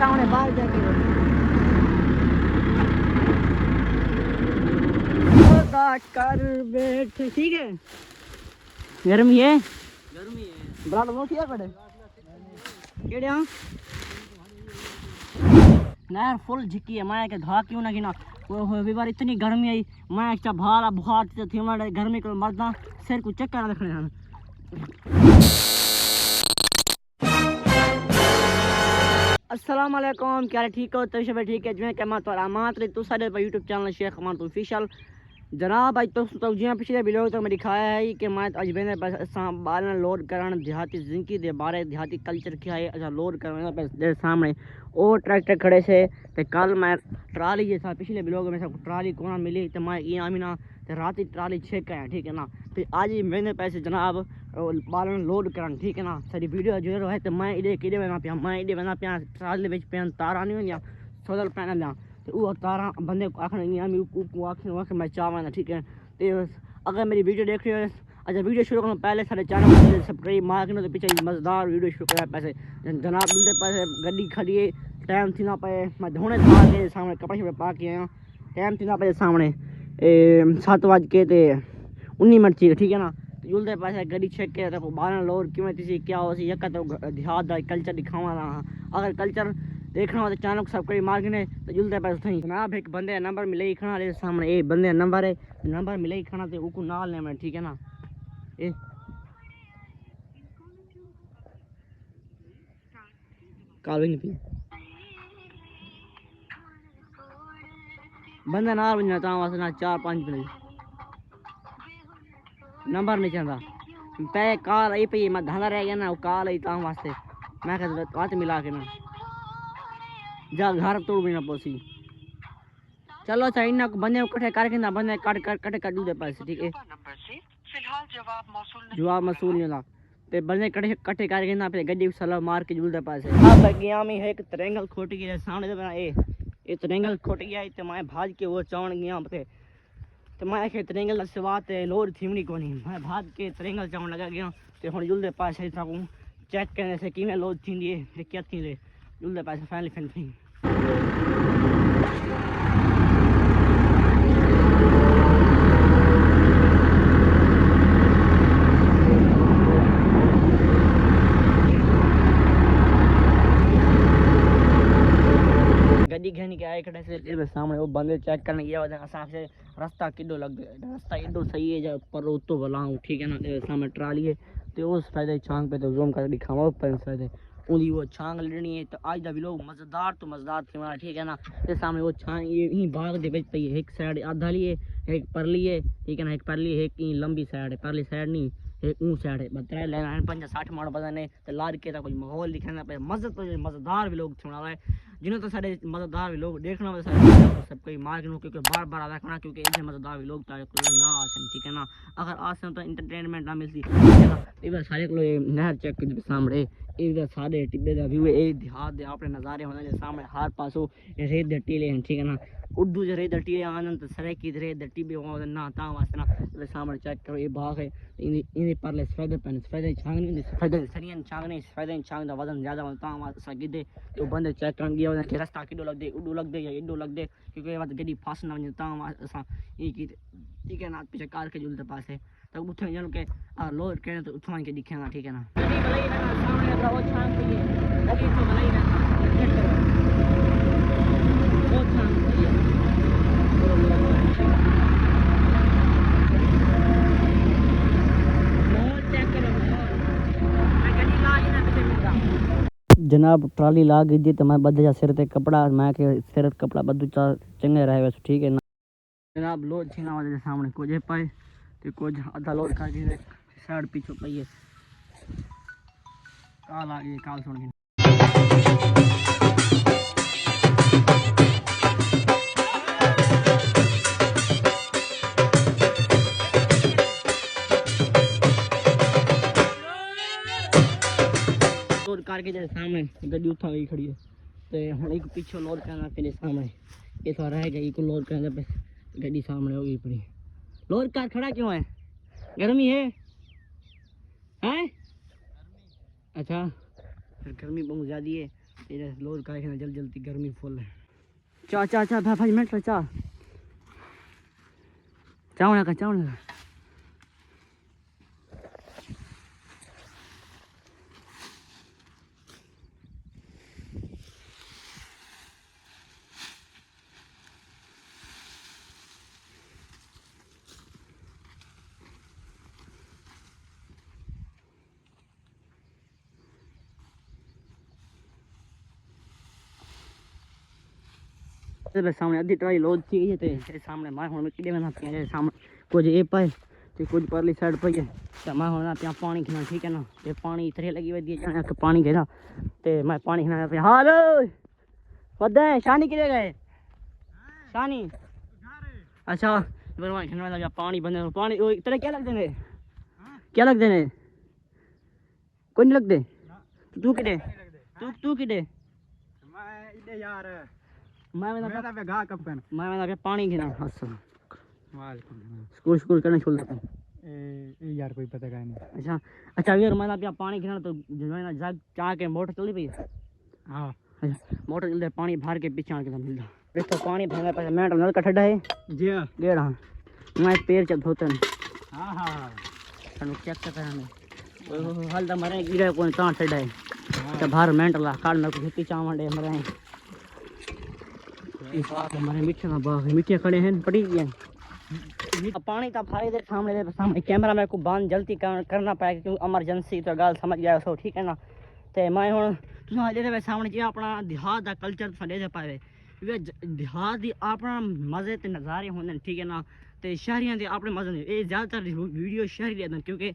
सामने बाहर जाके कर बैठ। ठीक है, गर्मी है, ब्राड मोटी है कड़े केड़े हां ना फुल झिकी है। मैं के धा क्यों ना गिना वो बार इतनी गर्मी आई। मैं अच्छा भाला बुखार थी मैं गर्मी को मरदा सिर को चक्कर ना रखने हैं। अस्सलाम वालेकुम, क्या ठीक हो? तो सब ठीक है जो कि मैं तो आरामात रे तू सारे यूट्यूब चैनल शेख अमान तो ऑफिशियल जनाब। आज तो जी पिछले वीडियो तो मैं दिखाया है कि मैं अज मैंने बाल लोड कराना देहाती जिंदगी के बारे देहाती कल्चर क्या है। अच्छा लोड करवाना सामने और ट्रैक्टर खड़े से तो कल मैं ट्राली जैसा पिछले ब्लॉग में सब ट्राली कौन मिली तो मैं ये आमी ना तो रात ही ट्राली चेक आया। ठीक है ना, फिर आज ही मैंने पैसे जनाब बालन लोड कराना। ठीक है ना, सारी वीडियो जो है तो मैं इधे किधे बना पिया मैं इधे बना पिया ट्राली में पैन तारा नहीं होंगे सोलर पैनल लिया तो वो तारा बंदे को आखिर मैं चाहना। ठीक है, तो अगर मेरी वीडियो देख रहे हो अच्छा वीडियो शुरू करने पहले सारे चैनल सब्सक्राइब मारने तो पीछे मज़ेदार वीडियो शुरू करा पैसे जनाब मिलते पैसे गड्डी खड़ी टाइम थी ना पे मैं धोने के सामने कपड़े पा के आया टाइम थी ना पे सामने 7:19 ठीक है ना। जुलते पैसे गड्डी चेक के तो 12 लोड क्यों किसी क्या हो सी यका तो देहात का कल्चर दिखावा ना। अगर कल्चर देखना हो तो चैनल को सब्सक्राइब मार के तो जुलते पैसे थी जनाब। एक बंदे नंबर मिले ही खाना रे सामने एक बंदे नंबर मिले ही खाना तो उनको नाल ने मैं। ठीक है ना, ए काल नहीं बंदा नाल बजना ता ना 4-5 मिनट नंबर नहीं चाहता पे काल आई पी मैं धंधा रह गया ना काल आई ता वास्ते मैं बात मिला के ना जा घर तोड़ भी ना पोसी। चलो अच्छा इन बंदे कट्ठे करके ना बंदे कट कर दे पैसे। ठीक है, जवाब मसूल नहीं होता ते बंदे कट्ठे करके ना फिर गड्डी सलाह मार के जुलते पैसे। अब गया में है एक ट्रेंगल खोट गया सामने बना ये ट्रेंगल खोट गया तो मैं भाज के वो चावण गया पे तो मैं आखे ट्रेंगल सवात लोड थीमनी को नहीं मैं भाज के ट्रेंगल चावण लगा गया तो हम जुलते पैसे सकूँ चेक करने से कि लोड थी है क्या थी रे जुलते पैसे फैमिली फैन गड्डी घेनी के आए खड़े से सामने वो बंदे चेक करने गया वजह से रास्ता किडो लग गया रास्ता एडो सही है जब पर तो भलाऊँ। ठीक है ना, सामने ट्राली है तो उस फायदे छांग पे तो जोम कर दिखावा ऊपर फायदे उन्हीं वो छांग लेनी है तो आज दा भी लोग मज़ेदार तो मज़ेदार थे। ठीक है ना, तो सामने वो छांग ये यहीं भाग दे बेच पई एक साइड आधा लिए एक परली है। ठीक है ना, एक परली है एक लंबी साइड है परली साइड नहीं एक ऊँ साइड है बतरा लेना 50-60 मार बदन है तो लाद के कोई माहौल दिखाना पे मज़े तो मज़ेदार भी लोग सुना है जिन्होंने तो सारे मज़ेदार भी लोग देखना हो सब कोई मार क्योंकि बार बार आधा खाना क्योंकि ऐसे मज़ेदार भी लोग ना आसन। ठीक है ना, अगर आसन तो इंटरटेनमेंट ना मिलती। ठीक है ना, इधर सारे को नहर चेक सामने इधर सारे टिब्बे का व्यू है देहात दे अपने नज़ारे होने सामने हर पासों रेत दे टीले हैं। ठीक है ना, उर्दू जो रेत टीले आनंद सरे की रेत टिब्बे ना ता वास्ते ना सामने चेक करो ये बाग है इन पर ले सफेद पेन सफेद छांग नहीं सफेद सरियन छांग नहीं सफेद छांग दा वजन ज्यादा होता वास्ते गिदे तो बंदे चेक कर गया कि रास्ता किडो लग दे उडू लग दे या इडो लग दे क्योंकि बात गड्डी फास ना वने ता वास्ते ये की। ठीक है ना, पीछे कार के जुलते पास है तो उठे जन के लोड के तो उठवा के दिखेगा। ठीक है ना, गड्डी भलाई ना सामने वो छांग पे है गड्डी तो भलाई ना वो छांग पे है जनाब। ट्राली ला गई तो मैं बद जा सिर ते कपड़ा मैं के सिर कपड़ा बदू चंगे रहे वैसे। ठीक है ना जनाब, लोड छीना वाले सामने कुछ पाए तो कुछ आधा लोड कर दी साइड पीछे पई है काल आ गई काल सुन के लोड करके जैसे सामने गड्डी उठा गई खड़ी है तो हम एक पीछे लोड करना फिर सामने ये तो रह गई को लोड करने पे गड्डी सामने हो गई पड़ी। लोड कार खड़ा क्यों है? गर्मी है हैं? अच्छा फिर गर्मी बहुत ज़्यादा है ये लोड का जल्दी जल्दी गर्मी फुल है चा चा चा 5 मिनट चा चावना का चावना सामने अद्धी ट्राई लोड थी है ते सामने मैं हुन किडे में नाती है सामने कुछ ए पाए ते कुछ परली साइड पे है ते मैं हुन ना पानी खिना ठीक है ना ते पानी इतरे लगी वदी जाने के पानी घेरा ते मैं पानी खिना पे हाल वदे शानी किले गए शानी अच्छा मैं खिना लगा पानी बंदे पानी ओ तेरे क्या लगदे ने क्या लगदे ने कोई नहीं लगदे तू किडे तू किडे मैं इडे यार मैं पे गा कपन मैं पे पानी गिना हस वालेकुम स्कूल करने छोड़ देता ए यार कोई पता का नहीं अच्छा अच्छा यार मैं पे पानी गिना तो मैं जग चा के मोटर चली पई हां अच्छा मोटर चलते पानी भर के पीछे आके मिलता देखो पानी भरने पे मैं नल का ठड्डा है जी गेड़ा मैं पैर चल धोतन हां हां तनु चेक करने ओ हाल दा मरे गिरा कोई ता ठड्डा है तो बाहर मेंटला काल में को खेती चावंडे मरे इस बात हमारे मीठे ना बाग मीठे खड़े हैं पड़ी गए पानी का फायदे सामने कैमरा में को बांध जल्दी करना पाए क्योंकि एमरजेंसी तो गाल समझ गया सो ठीक है ना ते मैं हुन तुसा दे सामने जी अपना देहात दा कल्चर तुसा दे पाए वे देहात दी अपना मजे ते नज़ारे होंदे ठीक है ना ते शहरियां दे अपने मजे ने ए ज्यादातर वीडियो शहरी लेदन क्योंकि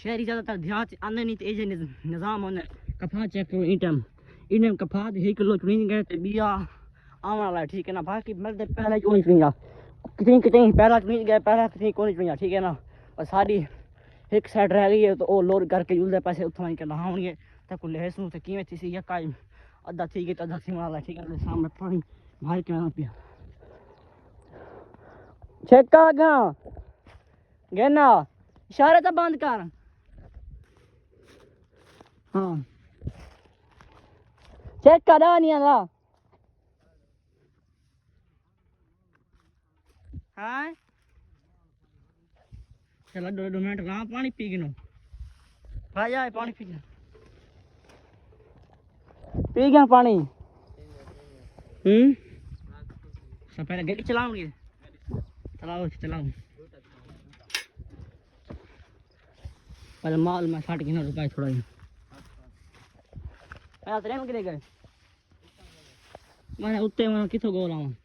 शहरी ज्यादातर देहात आंदे नहीं ते ए निजाम होंदे कफा चेक करो इटम कफा 1 किलो चुनी गए ते बिया आने वाला है ठीक है ना बाकी मिलते पहले क्यों नहीं चुनिया कितनी पहला चुनी गया पहला कितनी कौन नहीं चुनिया ठीक है ना और सारी एक साइड रह गई है तो वो लोड करके जुलते पैसे उतना नहीं करना होंगे तो कुल लहसुन से कीमत थी या का अद्धा ठीक है तो अद्धा सीमा वाला ठीक है सामने पानी भाई के ना पिया चेक गा गेना इशारा तो बंद कर हाँ चेक करा नहीं आला हाँ चलो 2 मिनट ना पानी पी गिनो भाई आए पानी पी गया पानी सब पहले गाड़ी चलाओगे चलाओ पहले माल में 60 किलो रुपए थोड़ा ही पहले ट्रेन कितने गए मैंने उत्ते मैं किथों गोल आऊँ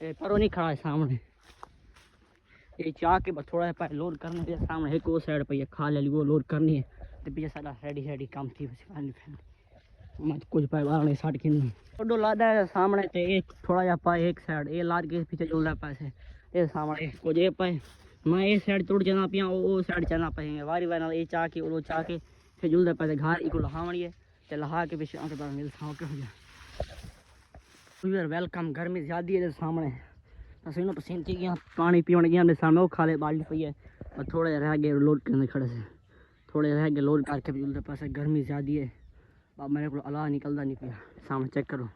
परो नहीं खड़ा है सामने ये चाह के बस थोड़ा सा लोड करने के सामने एक वो साइड पे ये खा ले वो लोड करनी है तो पीछे सारा रेडी काम थी मत कुछ पाए 60 किलो दो लादा है सामने ते एक थोड़ा जा पाए एक साइड ये लाद के पीछे चल रहा पैसे ये सामने कुछ ये पाए मैं ये साइड तोड़ जाना पिया वो साइड चलना पाएंगे वारी वारी ये चाह के वो चाह के फिर जुलते पैसे घर इको लहावनी है तो लहा के पीछे आके मिल के हो जाए वेलकम गर्मी ज़्यादा है सामने पसीनो पसीन थी गया पानी पीने गया हमने सामने वो खा ले बाल्टी पई है और थोड़े रह गए लोड करने खड़े से थोड़े रह गए लोड करके जुलते पैसे गर्मी ज़्यादा है अब मेरे को अलावा निकलता नहीं पिया सामने चेक करो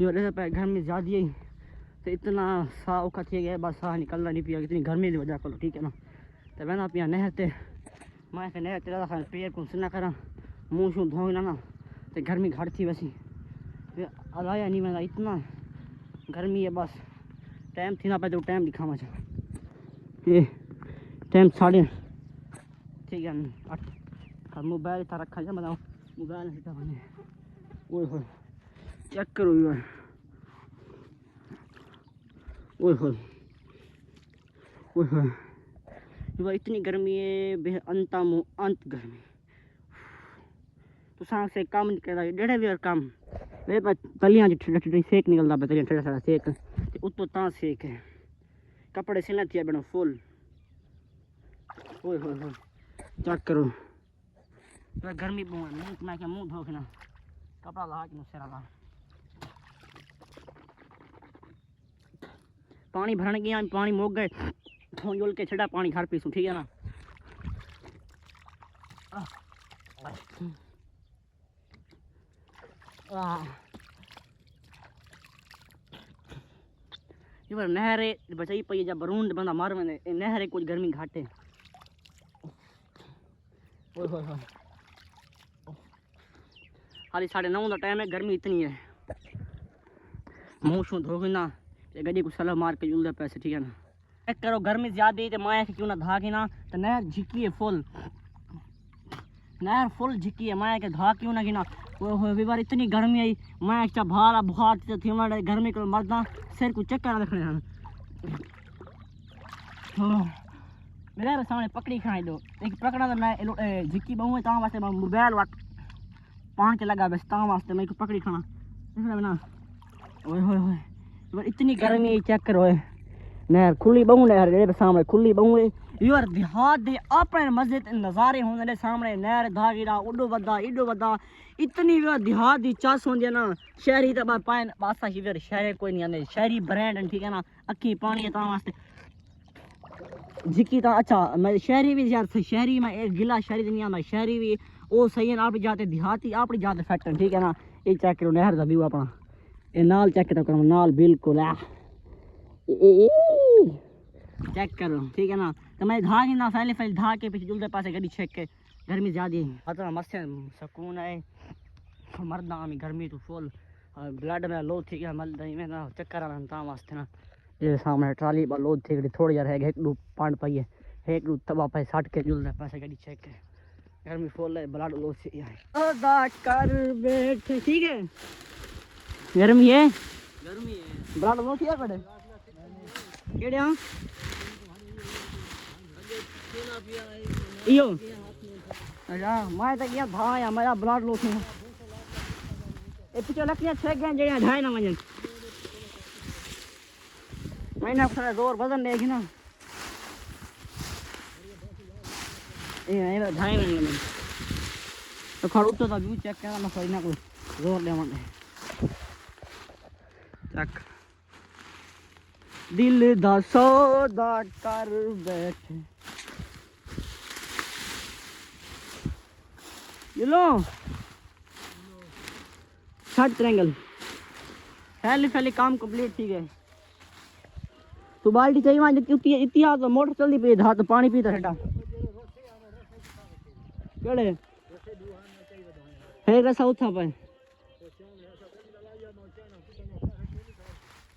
ये पे गर्मी ज़्यादा है तो इतना सा औखा थी गया बस सा निकलता नहीं पिया इतनी गर्मी की वजह करो ठीक है ना तो मैं ना पिया नहरते मैं नहर तेरा पैर को सुना करा मुँह शूँ धोना ना तो गर्मी घट थी वैसी अलाया नहीं मैं इतना गर्मी है बस टाइम थी ना पे तो टाइम दिखावा चाह ये टाइम 8:30 ठीक है 8 मोबाइल था रखा जा बताओ मोबाइल नहीं बने ओए हो चेक करो यार ओए हो ये इतनी गर्मी है अंत गर्मी तो सांस से काम नहीं करता डेढ़े भी और काम मेरे पास तलियां ठंडी सेक निकलता पे तलियां ठंडा सेक उत्तो ता सेक है कपड़े सिलना थी बनो फुल ओए हो चेक करो गर्मी बहुत है मैं क्या मुंह धो के ना कपड़ा ला के मुझसे ला पानी भरने गया पानी मोक गए फोन जोल के छड़ा पानी घर पीसूँ ठीक है ना ये बार नहरे बचाई पई जब बरूंड बंदा मार में नहरे कुछ गर्मी घाटे ओए होए होए हाली 9:30 का टाइम है गर्मी इतनी है मुंह शू धोगे ना ये गड्डी को सलाह मार के जुल दे पैसे ठीक है ना चेक करो गर्मी ज्यादा तो मैं क्यों ना धागे ना तो नहर झिकी है फुल नहर फुल झिकी है मैं के धा क्यों ना गिना वो बार इतनी गर्मी आई मैं अच्छा भाला बुखार थी मैं गर्मी को मरदा सिर को चक्कर रखने हैं मेरे सामने पकड़ी खाई दो एक पकड़ा तो मैं झिकी बहु है वास्ते मोबाइल वाट पान के लगा बस वास्ते मैं पकड़ी खाना ना ओए होए होए इतनी गर्मी चेक करो नहर खुली बहु नहर सामने खुली बहु है यार देहात दे अपने मस्जिद नज़ारे होंगे सामने नहर धागीरा उडो वदा इतनी देहात दी चस होंदी ना शहरी तो पाए पासा ही शहर कोई नहीं आते शहरी ब्रांड ठीक है ना अखी पानी वास्ते झिकी तो अच्छा मैं शहरी भी यार शहरी में एक गिला शहरी दुनिया में शहरी भी वो सही है आप जाते देहाती आप जाते फैक्टर ठीक है ना ये चेक करो नहर का व्यू अपना ये नाल चेक करो नाल बिल्कुल चेक करो ठीक है ना तो मैं धाग ना फैले धाग के पीछे जुलते पासे गड्डी चेक के गर्मी ज़्यादा है तो मस्त सुकून है मरदा हमें गर्मी तो फुल ब्लड में लो थी क्या मल में ना चक्कर आना वास्ते ना ये सामने ट्राली पर लोड थी थोड़ी यार है एक दो पांड पाई है एक दो तबा पे सट के जुलते पासे गड्डी चेक के गर्मी फुल है ब्लड लो थी है कर बैठ ठीक है गर्मी है ब्लड लो थी है बड़े केड़े हां इयो अच्छा मैं तो क्या था या मेरा ब्लड लो थी ए पीछे लकड़ियां छेक गए जेड़ा ढाई ना वजन मैंने थोड़ा जोर वजन लेगी ना ये ढाई ना तो खड़ू तो व्यू चेक करना ना कोई ना कोई जोर ले मन चेक दिल दा सौदा कर बैठे ये लो शर्ट ट्रायंगल पहले काम कंप्लीट ठीक है तो बाल्टी चाहिए वहाँ इतिहास तो मोटर चलती पी था तो पानी पीता हटा केड़े है रसा उठा पे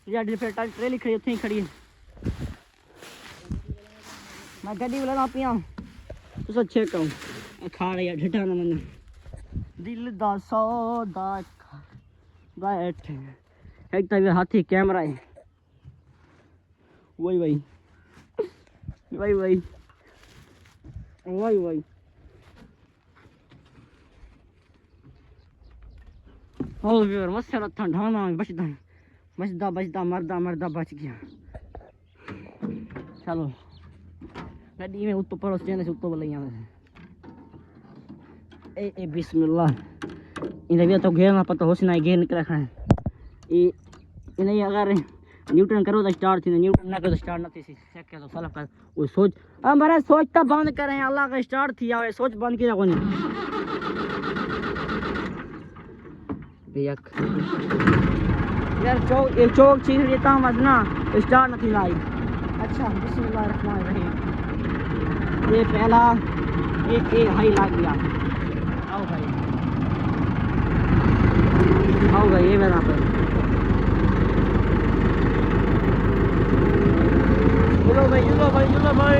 यार फिर ट्रेली खड़ी उठे ही खड़ी है मैं गड्डी वाला ना पिया तो सब चेक करूँ खा रही है ढिठा ना मैंने दिल दा सौदा बैठ एक तो हाथी कैमरा है वही वही वही वही वही वही हो व्यूअर मस्त ठंडा ना बचदा मरदा बच गया चलो गड्डी में उत्तो पड़ोस से उत्तो बोले यहाँ ए बिस्मिल्लाह इन्हें तो घेर ना पता हो ना घेर निकल रखा है ये इन्हें अगर न्यूटन करो तो स्टार्ट थी न्यूटन ना करो तो स्टार्ट ना थी चेक कर साला कर वो सोच हमारा सोचता बंद करें अल्लाह का स्टार्ट थी आवे सोच बंद किया कोनी बेयक यार चौक चीज देता मत ना स्टार्ट नहीं लाई अच्छा बिस्मिल्लाह रहमान रहीम ये पहला एक हाई लाग गया आओ भाई ये मेरा पे चलो भाई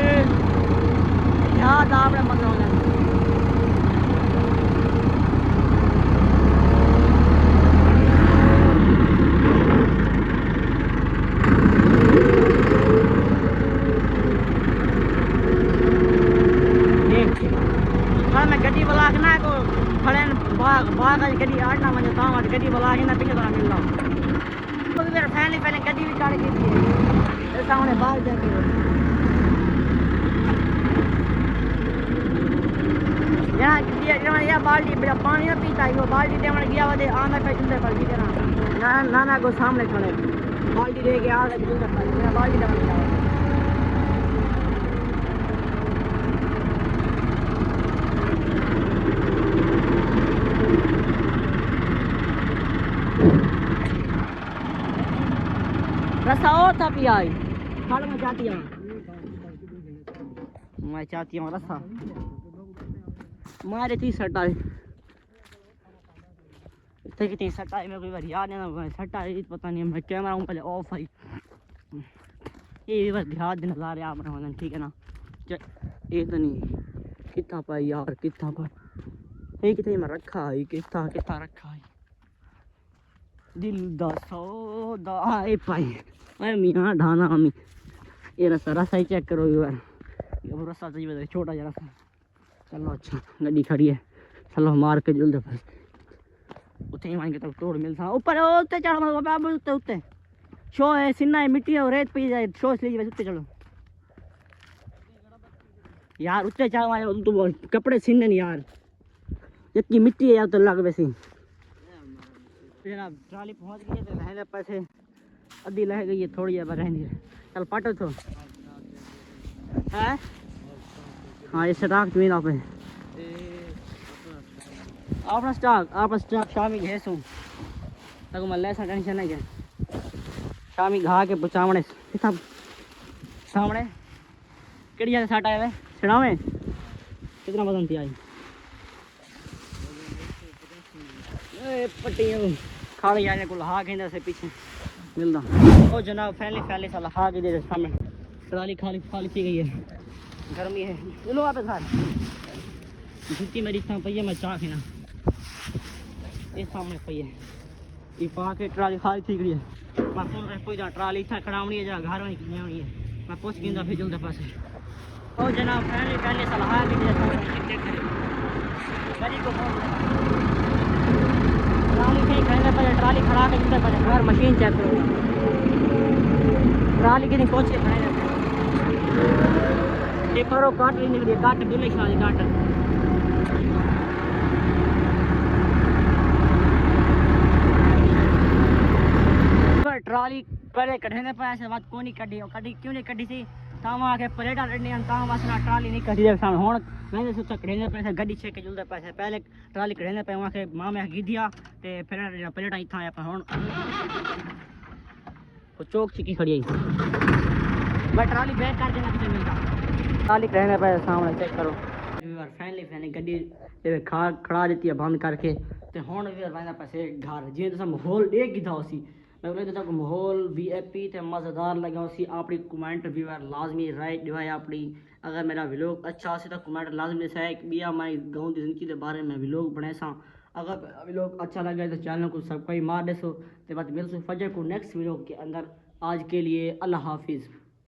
याद आपने मजा होने मैं गड्डी वाला के ना को खड़े बाग गड्डी आटना मजे ताम गड्डी वाला के ना पीछे तरह मिल रहा तो मेरा फैन पहले गड्डी भी काट के थी सामने बाहर जाके यहाँ बाल्टी पानी ना पीता है वो बाल्टी दे गया वो आना पे चलते पर ठीक है ना नाना को सामने खड़े बाल्टी लेके आ गए चलते पर बाल्टी दे गया रस्सा और था पिया आई खाड़ में चाहती हूँ मैं चाहती हूँ रस्सा मारे 30 सट्टा इतने कितनी सट्टा है मेरे को बार याद नहीं ना सट्टा है पता नहीं मैं कैमरा हूँ पहले ऑफ आई ये बस ध्यान दिन नज़ारे आप रहे ठीक है ना ये तो नहीं कितना पर यार कितना पर ये कितने में रखा है कितना कितना रखा है दिल दा सौदा ए पाई अरे मियाँ ढाना अम्मी ये रस्सा ही चेक करो यार ये रस्सा चाहिए छोटा जरा सा चलो अच्छा गड्डी खड़ी है चलो मार के जल्द बस उतने ही मान के तब तोड़ मिलता ऊपर उत्ते चढ़ो उत्ते उत्ते शो है सिन्ना है मिट्टी है और रेत पी जाए शो लीजिए बस उत्ते चलो यार उत्ते चढ़ो तो कपड़े सीने नहीं यार इतनी मिट्टी है यार तो लग वैसे ट्राली पहुंच गई है तो लहने पैसे अद्धी लह गई है थोड़ी है रहने चल पाटो तो है हाँ ये स्टॉक जमीन आप अपना स्टॉक शामी घेसूँ तक मैं लेसा टेंशन नहीं है शामी घा के पुचावणे सब सामने किड़िया साटा है छिड़ावे कितना वजन थी आई पट्टियाँ खाड़ी जाने को लहा के से पीछे मिलता ओ जनाब फैले फैले सा लहा के दे सामने ट्राली खाली खाली थी गई है गर्मी है लो आप घर जुत्ती मेरी इतना पई है मैं चाह ना ये सामने पई है ये पा के ट्राली खाली थी गई है मैं फोन कर कोई ट्राली इतना खड़ावनी है जा घर में कितनी है मैं पूछ गिंदा फिर जल्द पास ओ जनाब फैले फैले सा लहा के दे सामने गाड़ी को ट्राली कहीं खड़े पर ट्राली खड़ा के जिधर पर घर मशीन चेक करो ट्राली के नहीं पहुंच के खड़े रहते ये करो काट नहीं निकली काट दुले शादी काट ट्राली पहले कढ़ने पे ऐसे बात को नहीं कढ़ी कढ़ी क्यों नहीं कढ़ी थी ताम आके पलेटा लड़नी ताम वासना ट्राली नहीं कढ़ी दे सामने हुन मैंने सोचा कढ़ने पे गड्डी छे के जुलदे पैसे पहले ट्राली कढ़ने पे वहां के मां में गिदिया ते फिर पलेटा इथा आया पर हुन वो चौक चिकी खड़ी है मैं ट्राली बैक कर देना किसे मिलता ट्राली कढ़ने पे सामने चेक करो यार फाइनली गड्डी ते खड़ा देती है बंद करके ते हुन भी वांदा पैसे घर जे तो माहौल एक गिदा होसी मैं तक माहौल वीआईपी ते मज़ेदार लगा सी अपनी कमेंट व्यूअर लाजमी राय दिवाए अपनी अगर मेरा व्लॉग अच्छा से तो कमेंट लाजमी से बिया मैं गाँव की जिंदगी के बारे में व्लॉग बने सा अगर व्लॉग अच्छा लगे तो चैनल को सब्सक्राइब मार देसो ते बाद मिलसो फजर को नेक्स्ट व्लॉग के अंदर आज के लिए अल्लाह हाफिज़।